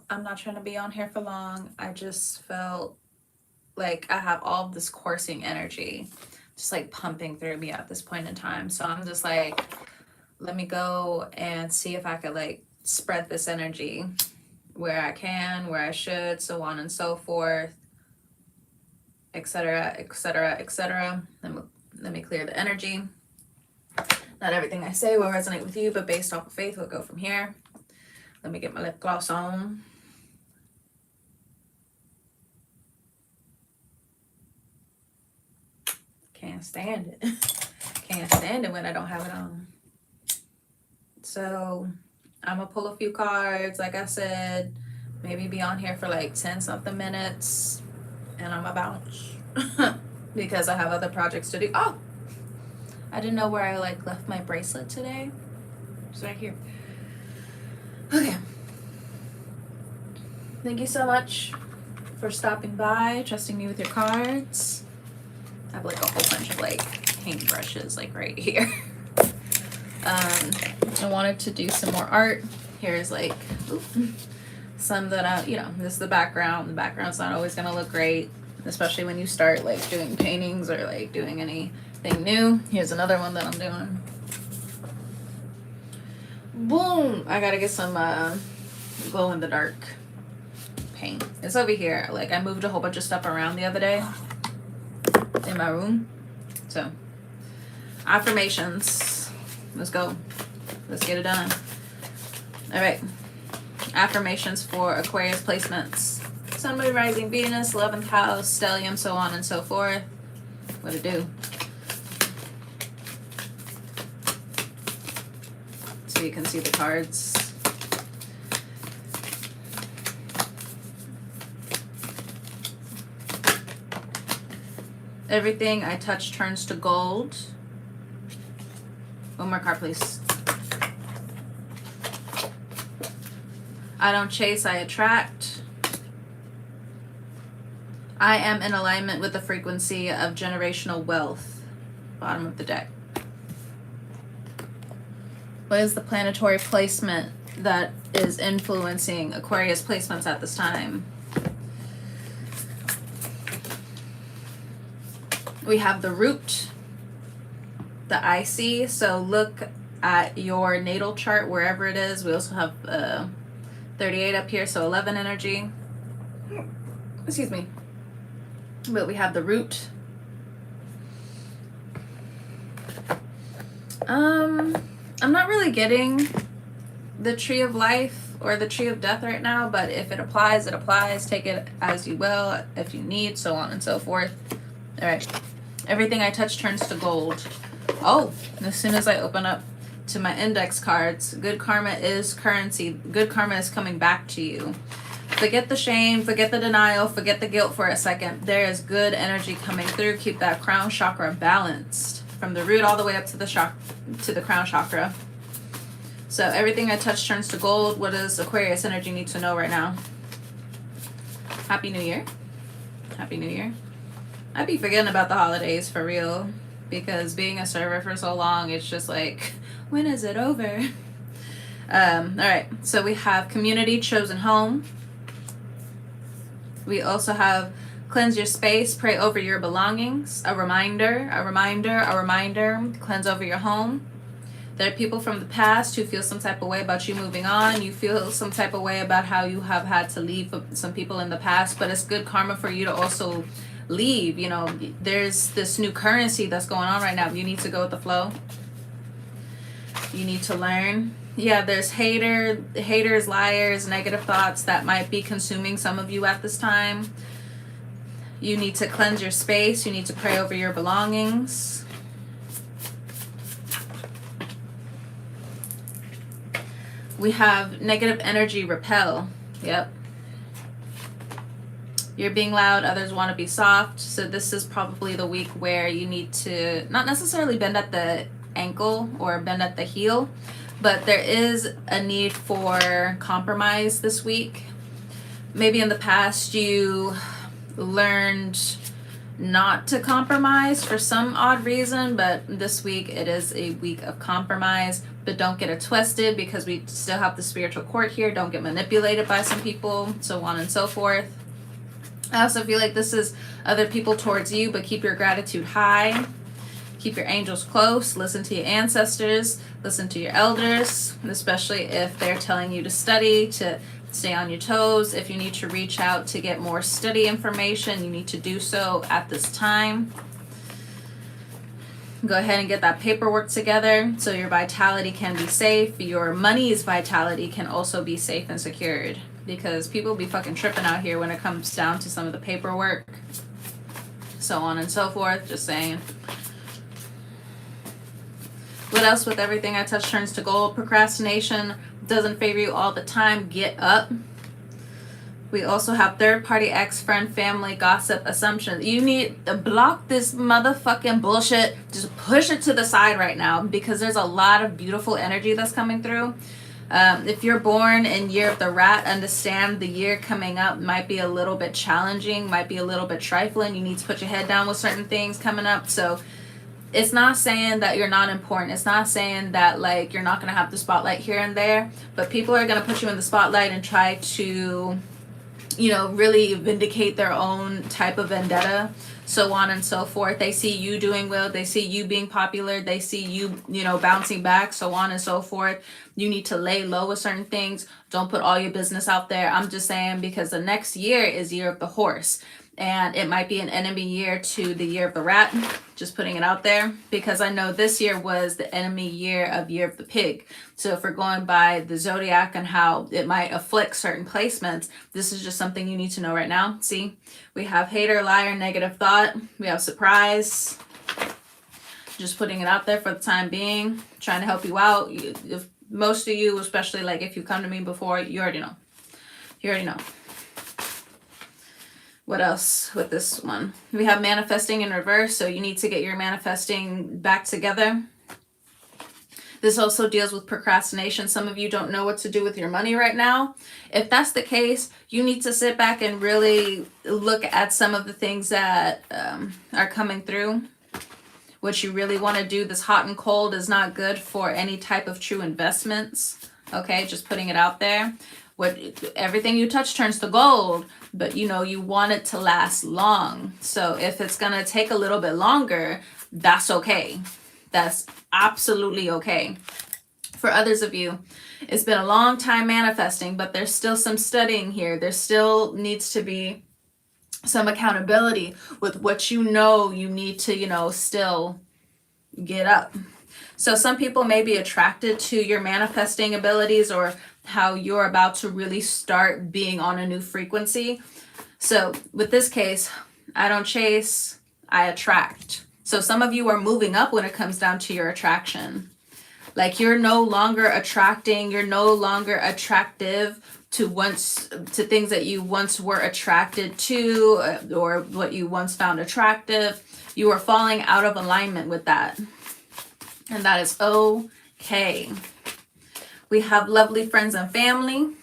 I'm not trying to be on here for long. I just felt like I have all of this coursing energy just like pumping through me at this point in time. So I'm just like, let me go and see if I could like spread this energy where I can, where I should, so on and so forth, etc., etc., etc. Let me clear the energy. Not everything I say will resonate with you, but based off of faith, we'll go from here. Let me get my lip gloss on. Can't stand it. Can't stand it when I don't have it on. So I'm gonna pull a few cards, like I said, maybe be on here for like 10 something minutes, and I'm gonna bounce because I have other projects to do. Oh, I didn't know where I like left my bracelet today. It's right here. Okay. Thank you so much for stopping by, trusting me with your cards. I have like a whole bunch of like paintbrushes like right here. I wanted to do some more art. Here's like some that I, this is the background. The background's not always gonna look great, especially when you start like doing paintings or like doing anything new. Here's another one that I'm doing. Boom! I gotta get some glow in the dark paint. It's over here. Like I moved a whole bunch of stuff around the other day in my room. So affirmations. Let's go. Let's get it done. All right. Affirmations for Aquarius placements. Sun, Moon, Rising, Venus, 11th house, stellium, so on and so forth. What it do? So you can see the cards. Everything I touch turns to gold. One more card, please. I don't chase, I attract. I am in alignment with the frequency of generational wealth. Bottom of the deck. What is the planetary placement that is influencing Aquarius placements at this time? We have the root, the IC. So look at your natal chart wherever it is. We also have 38 up here, so 11 energy. Excuse me. But we have the root. I'm not really getting the tree of life or the tree of death right now, but if it applies, it applies. Take it as you will, if you need, so on and so forth. All right. Everything I touch turns to gold. Oh, as soon as I open up to my index cards, good karma is currency. Good karma is coming back to you. Forget the shame, forget the denial, forget the guilt for a second. There is good energy coming through. Keep that crown chakra balanced from the root all the way up to the crown chakra. So everything I touch turns to gold. What does Aquarius energy need to know right now? Happy New Year. Happy New Year. I'd be forgetting about the holidays for real, because being a server for so long, it's just like, when is it over? All right, so we have community, chosen home. We also have cleanse your space, pray over your belongings, a reminder, cleanse over your home. There are people from the past who feel some type of way about you moving on. You feel some type of way about how you have had to leave some people in the past, but it's good karma for you to also leave. There's this new currency that's going on right now. You need to go with the flow. You need to learn. Yeah, there's haters, liars, negative thoughts that might be consuming some of you at this time. You need to cleanse your space. You need to pray over your belongings. We have negative energy repel. Yep. You're being loud, others want to be soft. So this is probably the week where you need to not necessarily bend at the ankle or bend at the heel, but there is a need for compromise this week. Maybe in the past you learned not to compromise for some odd reason, but this week it is a week of compromise. but don't get it twisted, because we still have the spiritual court here. Don't get manipulated by some people, so on and so forth. I also feel like this is other people towards you, but keep your gratitude high. Keep your angels close. Listen to your ancestors. Listen to your elders, especially if they're telling you to study, to stay on your toes. If you need to reach out to get more study information, you need to do so at this time. Go ahead and get that paperwork together so your vitality can be safe. Your money's vitality can also be safe and secured, because people be fucking tripping out here when it comes down to some of the paperwork, so on and so forth. Just saying. What else with everything I touch turns to gold? Procrastination doesn't favor you all the time. Get up. We also have third party, ex, friend, family, gossip, assumptions. You need to block this motherfucking bullshit. Just push it to the side right now, because there's a lot of beautiful energy that's coming through. If you're born in year of the rat, understand the year coming up might be a little bit challenging, might be a little bit trifling. You need to put your head down with certain things coming up. So it's not saying that you're not important. It's not saying that like you're not going to have the spotlight here and there, but people are going to put you in the spotlight and try to, you know, really vindicate their own type of vendetta, so on and so forth. They see you doing well. They see you being popular. They see you, you know, bouncing back, so on and so forth. You need to lay low with certain things. Don't put all your business out there. I'm just saying, because the next year is year of the horse, and it might be an enemy year to the year of the rat. Just putting it out there, because I know this year was the enemy year of year of the pig. So if we're going by the zodiac and how it might afflict certain placements, this is just something you need to know right now. See, we have hater, liar, negative thought. We have surprise. Just putting it out there for the time being, trying to help you out. If most of you, especially like if you come to me before, you already know. You already know. What else with this one? We have manifesting in reverse, so you need to get your manifesting back together. This also deals with procrastination. Some of you don't know what to do with your money right now. If that's the case, you need to sit back and really look at some of the things that are coming through. What you really want to do. This hot and cold is not good for any type of true investments. Okay, just putting it out there. Everything you touch turns to gold, but you know, you want it to last long. So if it's going to take a little bit longer, that's okay. That's absolutely okay. For others of you, it's been a long time manifesting, but there's still some studying here. There still needs to be some accountability with what you know you need to, you know, still get up. So some people may be attracted to your manifesting abilities, or how you're about to really start being on a new frequency. So with this case, I don't chase, I attract. So some of you are moving up when it comes down to your attraction. Like you're no longer attracting, you're no longer attractive to things that you once were attracted to, or what you once found attractive. You are falling out of alignment with that. And that is okay. We have lovely friends and family.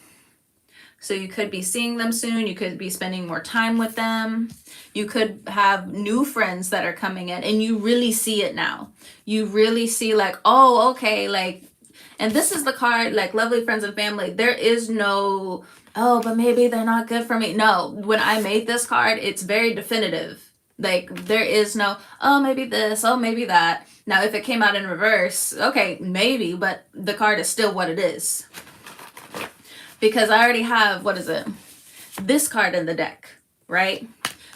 So you could be seeing them soon. You could be spending more time with them. You could have new friends that are coming in, and you really see it now. You really see like, oh, okay, like, and this is the card, like lovely friends and family. There is no, oh, but maybe they're not good for me. No, when I made this card, it's very definitive. Like there is no, oh, maybe this, oh, maybe that. Now, if it came out in reverse, okay, maybe, but the card is still what it is. Because I already have, what is it? This card in the deck, right?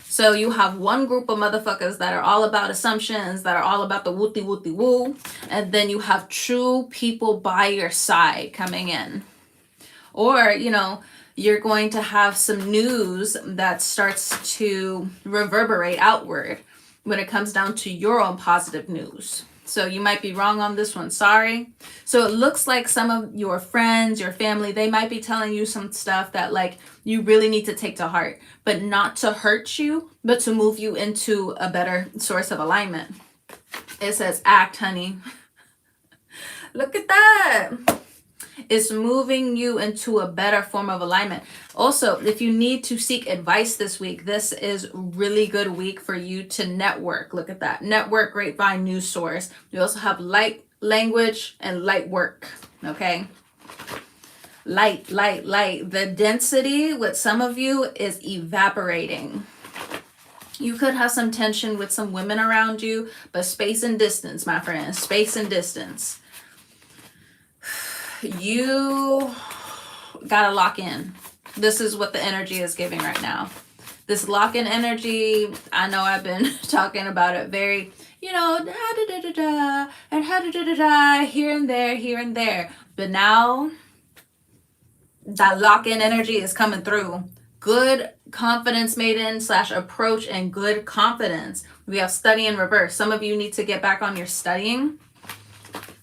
So you have one group of motherfuckers that are all about assumptions, that are all about the wooty wooty woo. And then you have true people by your side coming in. Or, you know, you're going to have some news that starts to reverberate outward when it comes down to your own positive news. So you might be wrong on this one, sorry. So it looks like some of your friends, your family, they might be telling you some stuff that like you really need to take to heart, but not to hurt you, but to move you into a better source of alignment. It says act, honey. Look at that. It's moving you into a better form of alignment. Also, if you need to seek advice this week, this is really good week for you to network. Look at that. Network, grapevine, news source. We also have light language, and light work. Okay. Light. The density with some of you is evaporating. You could have some tension with some women around you, but space and distance, my friends, space and distance. You gotta lock in. This is what the energy is giving right now. This lock-in energy, I know I've been talking about it very, you know, da-da-da-da-da, and da-da-da-da-da, here and there. But now, that lock-in energy is coming through. Good confidence maiden / approach and good confidence. We have study in reverse. Some of you need to get back on your studying.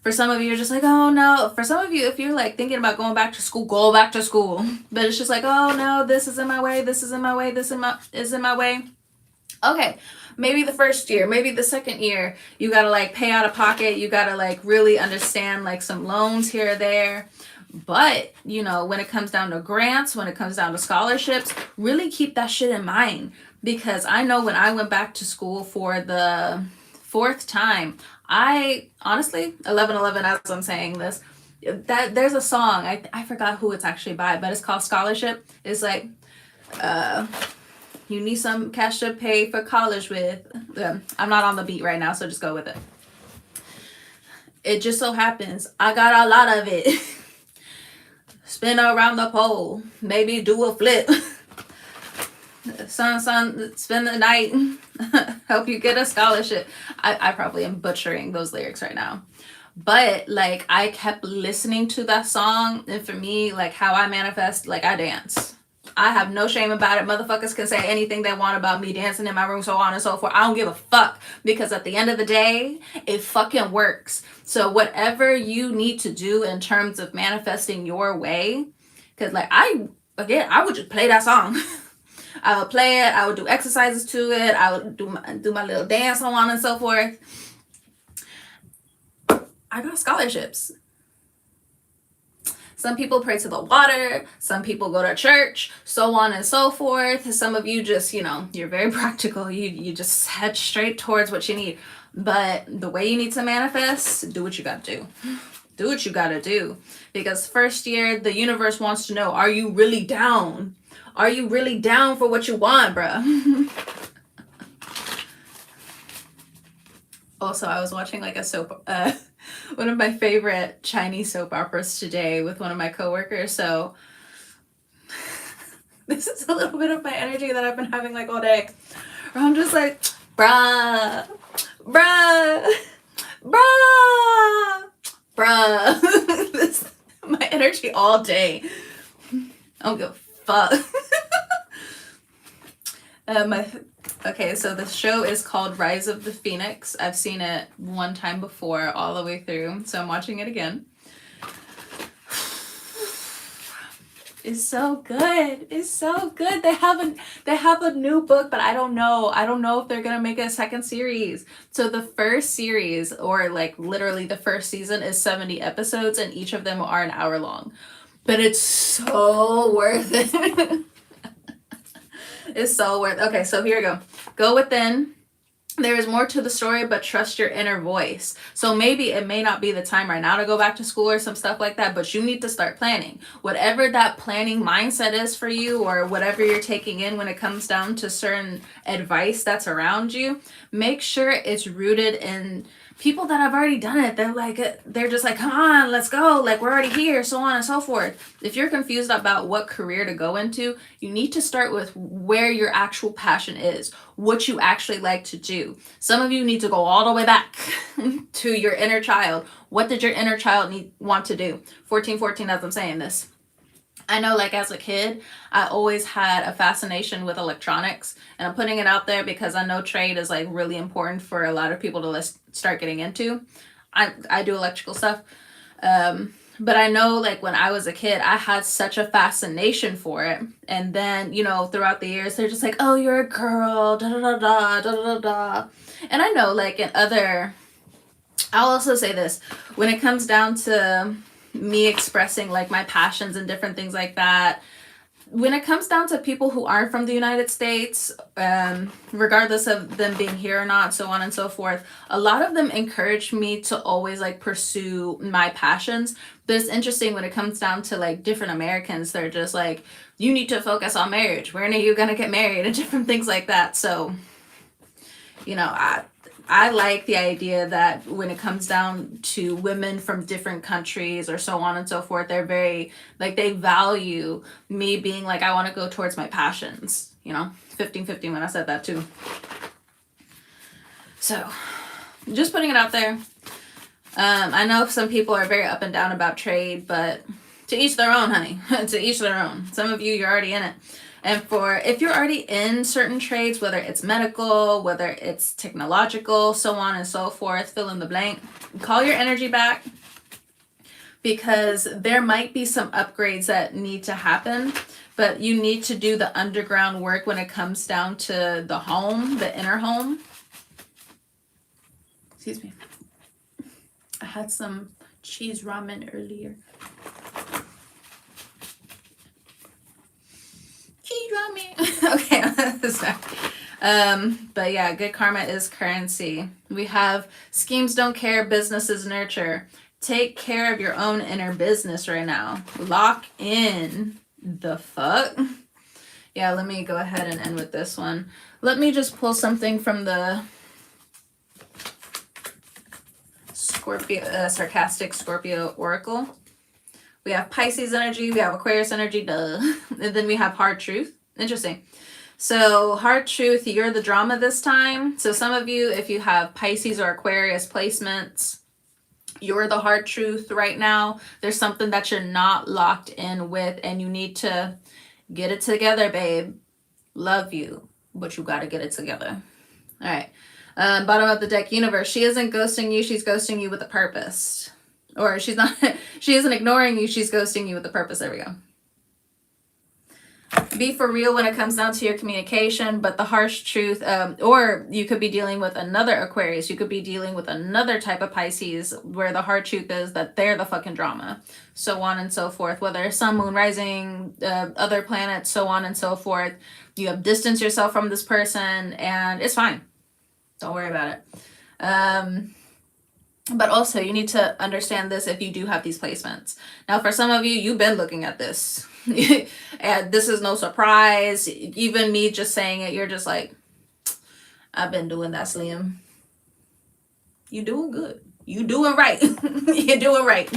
For some of you, you're just like, oh no. For some of you, if you're like thinking about going back to school, go back to school. But it's just like, oh no, this is in my way, this is in my way, this is in my way. Okay, maybe the first year, maybe the second year, you gotta like pay out of pocket. You gotta like really understand like some loans here or there. But, you know, when it comes down to grants, when it comes down to scholarships, really keep that shit in mind. Because I know when I went back to school for the 4th time, I honestly, 11/11 as I'm saying this, that there's a song, I forgot who it's actually by, but it's called Scholarship. It's like, you need some cash to pay for college with. I'm not on the beat right now, so just go with it. It just so happens I got a lot of it. Spin around the pole, maybe do a flip. Son, spend the night, help you get a scholarship. I probably am butchering those lyrics right now. But like I kept listening to that song, and for me, like how I manifest, like I dance. I have no shame about it. Motherfuckers can say anything they want about me dancing in my room, so on and so forth. I don't give a fuck, because at the end of the day, it fucking works. So whatever you need to do in terms of manifesting your way, because like I would just play that song. I would play it. I would do exercises to it. I would do my little dance, so on and so forth. I got scholarships. Some people pray to the water. Some people go to church, so on and so forth. Some of you just, you know, you're very practical. You just head straight towards what you need. But the way you need to manifest, do what you got to do. Do what you got to do. Because first year, the universe wants to know, are you really down? Are you really down for what you want, bruh? Also, I was watching like a soap, one of my favorite Chinese soap operas today with one of my coworkers. So this is a little bit of my energy that I've been having like all day. Where I'm just like, bruh. This is my energy all day. I don't give a fuck. Okay, so the show is called Rise of the Phoenix. I've seen it one time before all the way through, so I'm watching it again. It's so good. It's so good. They have a new book, but I don't know if they're gonna make a second series. So the first series, or like literally the first season, is 70 episodes, and each of them are an hour long. But it's so worth it. It's so worth it. Okay, so here we go. Go within. There is more to the story, but trust your inner voice. So maybe it may not be the time right now to go back to school or some stuff like that, but you need to start planning. Whatever that planning mindset is for you, or whatever you're taking in when it comes down to certain advice that's around you, make sure it's rooted in people that have already done it. They're just like, come on, let's go. Like, we're already here, so on and so forth. If you're confused about what career to go into, you need to start with where your actual passion is, what you actually like to do. Some of you need to go all the way back to your inner child. What did your inner child want to do? 14 as I'm saying this. I know, like, as a kid, I always had a fascination with electronics, and I'm putting it out there because I know trade is like really important for a lot of people to start getting into. I do electrical stuff, but I know, like, when I was a kid, I had such a fascination for it. And then, you know, throughout the years, they're just like, oh, you're a girl, da da da da da da da. And I know, like, I'll also say this, when it comes down to me expressing like my passions and different things like that, when it comes down to people who aren't from the United States, regardless of them being here or not, so on and so forth, a lot of them encourage me to always like pursue my passions. But it's interesting when it comes down to like different Americans, they're just like, you need to focus on marriage. When are you gonna get married? And different things like that. So, you know, I like the idea that when it comes down to women from different countries or so on and so forth, they're very, like, they value me being like, I want to go towards my passions, you know, 15-15 when I said that too. So, just putting it out there. I know some people are very up and down about trade, but to each their own, honey. To each their own. Some of you, you're already in it. And if you're already in certain trades, whether it's medical, whether it's technological, so on and so forth, fill in the blank, call your energy back, because there might be some upgrades that need to happen, but you need to do the underground work when it comes down to the home, the inner home. Excuse me. I had some cheese ramen earlier. Okay, but yeah, good karma is currency. We have schemes don't care, businesses nurture. Take care of your own inner business right now. Lock in. The fuck? Yeah, let me go ahead and end with this one. Let me just pull something from the Scorpio, sarcastic Scorpio oracle. We have Pisces energy, we have Aquarius energy, duh. And then we have hard truth. Interesting. So hard truth, you're the drama this time. So some of you, if you have Pisces or Aquarius placements, you're the hard truth right now. There's something that you're not locked in with, and you need to get it together, babe. Love you, but you got to get it together. All right. Bottom of the deck, universe. She isn't ghosting you. She's ghosting you with a purpose. Or she isn't ignoring you. She's ghosting you with a purpose. There we go. Be for real when it comes down to your communication, but the harsh truth, or you could be dealing with another Aquarius. You could be dealing with another type of Pisces where the hard truth is that they're the fucking drama. So on and so forth. Whether sun, moon, rising, other planets, so on and so forth. You have distanced yourself from this person and it's fine. Don't worry about it. But also you need to understand this if you do have these placements. Now, for some of you, you've been looking at this. And this is no surprise. Even me just saying it, you're just like, I've been doing that, Slim. You doing good. You doing right. You're doing right.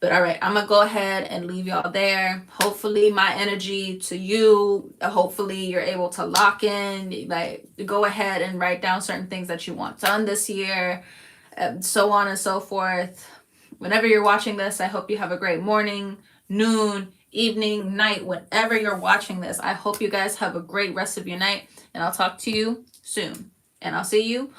But all right, I'm going to go ahead and leave y'all there. Hopefully my energy to you, hopefully you're able to lock in, like go ahead and write down certain things that you want done this year, so on and so forth. Whenever you're watching this, I hope you have a great morning, noon, evening, night, whenever you're watching this. I hope you guys have a great rest of your night, and I'll talk to you soon. And I'll see you